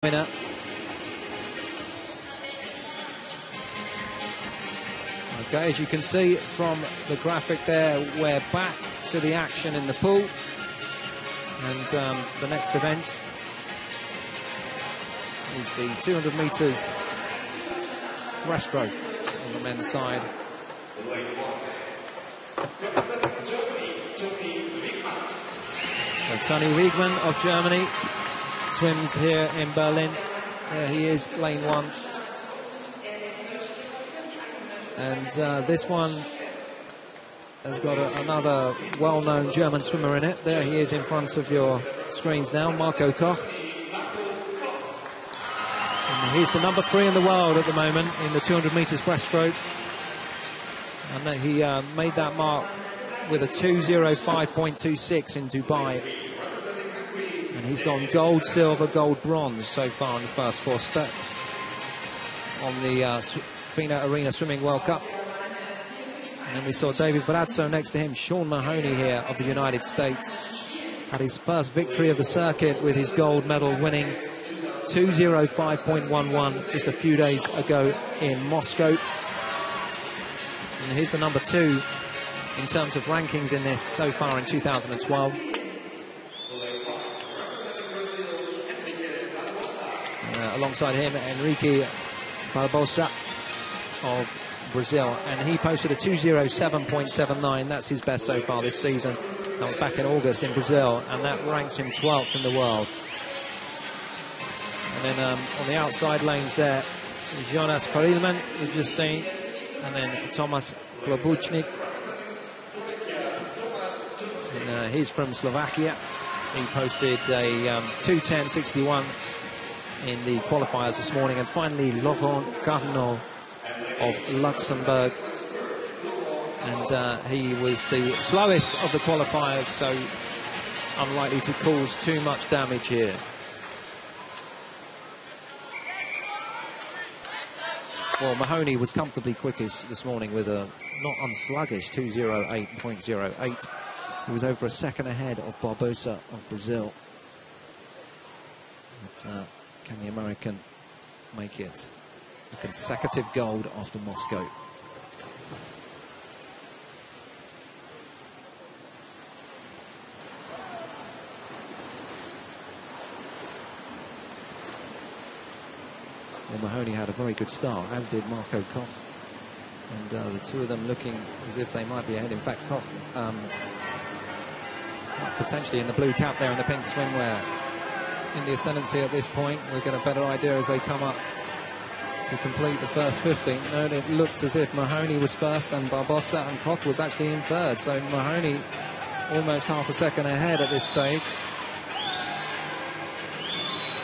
Winner. Okay, as you can see from the graphic there, we're back to the action in the pool. And the next event is the 200 meters breaststroke on the men's side. So Tony Wiegmann of Germany swims here in Berlin. There he is, lane one. And this one has got another well-known German swimmer in it. There he is in front of your screens now, Marco Koch. And he's the number 3 in the world at the moment in the 200 meters breaststroke. And he made that mark with a 2:05.26 in Dubai. And he's gone gold, silver, gold, bronze so far in the first 4 steps on the Fina Arena Swimming World Cup. And then we saw David Brazzo next to him. Sean Mahoney here of the United States had his first victory of the circuit with his gold medal, winning 2:05.11 just a few days ago in Moscow. And here's the number 2 in terms of rankings in this so far in 2012. Alongside him, Henrique Barbosa of Brazil, and he posted a 2:07.79. That's his best so far this season. That was back in August in Brazil, and that ranks him 12th in the world. And then on the outside lanes there, Jonas Perilman, we've just seen, and then Thomas Klobuchnik. And he's from Slovakia. He posted a 2:10.61 in the qualifiers this morning. And finally, Laurent Carnot of Luxembourg. And he was the slowest of the qualifiers, so unlikely to cause too much damage here. Well, Mahoney was comfortably quickest this morning with a not unsluggish 2:08.08. He was over a second ahead of Barbosa of Brazil. But, can the American make it a consecutive gold after Moscow? Well, Mahoney had a very good start, as did Marco Koch. And the two of them looking as if they might be ahead. In fact, Koch potentially in the blue cap there in the pink swimwear in the ascendancy at this point. We'll get a better idea as they come up to complete the first 50. No, it looked as if Mahoney was first and Barbosa and Koch was actually in third. So Mahoney almost half a second ahead at this stage.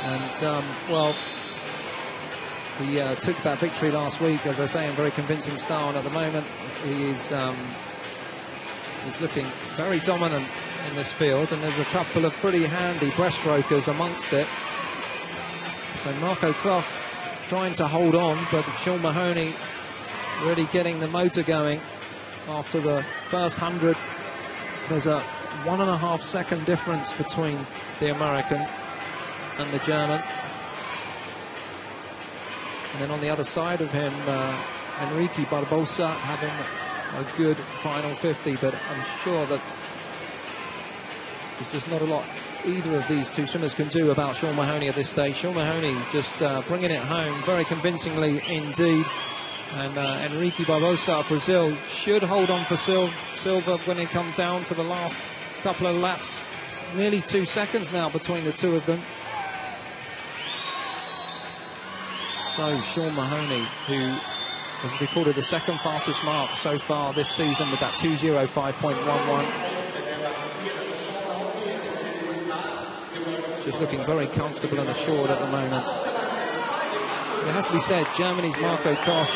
And, well, he took that victory last week, as I say, in very convincing style. And at the moment, he's looking very dominant in this field, and there's a couple of pretty handy breaststrokers amongst it. So Marco Koch trying to hold on, but Sean Mahoney really getting the motor going after the first 100. There's a 1.5 second difference between the American and the German. And then on the other side of him, Henrique Barbosa having a good final 50, but I'm sure that there's just not a lot either of these two swimmers can do about Sean Mahoney at this stage. Sean Mahoney just bringing it home very convincingly indeed. And Henrique Barbosa of Brazil should hold on for silver when it comes down to the last couple of laps. It's nearly 2 seconds now between the two of them. So Sean Mahoney, who has recorded the second fastest mark so far this season with that 2:05.11. Just looking very comfortable and assured at the moment. It has to be said, Germany's Marco Koch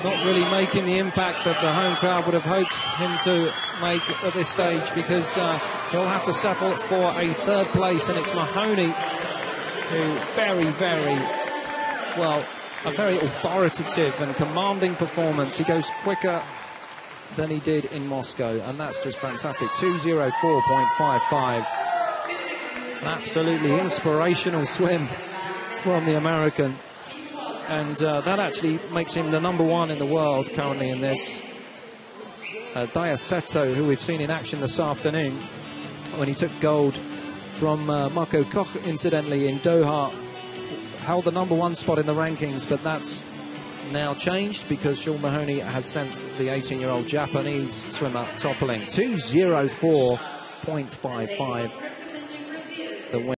not really making the impact that the home crowd would have hoped him to make at this stage, because he'll have to settle for a 3rd place, and it's Mahoney who a very authoritative and commanding performance. He goes quicker than he did in Moscow, and that's just fantastic. 2:04.55. Absolutely inspirational swim from the American. And that actually makes him the #1 in the world currently in this. Diaceto, who we've seen in action this afternoon when he took gold from Marco Koch, incidentally, in Doha, held the #1 spot in the rankings, but that's now changed because Sean Mahoney has sent the 18-year-old Japanese swimmer toppling 2:04.55. The win.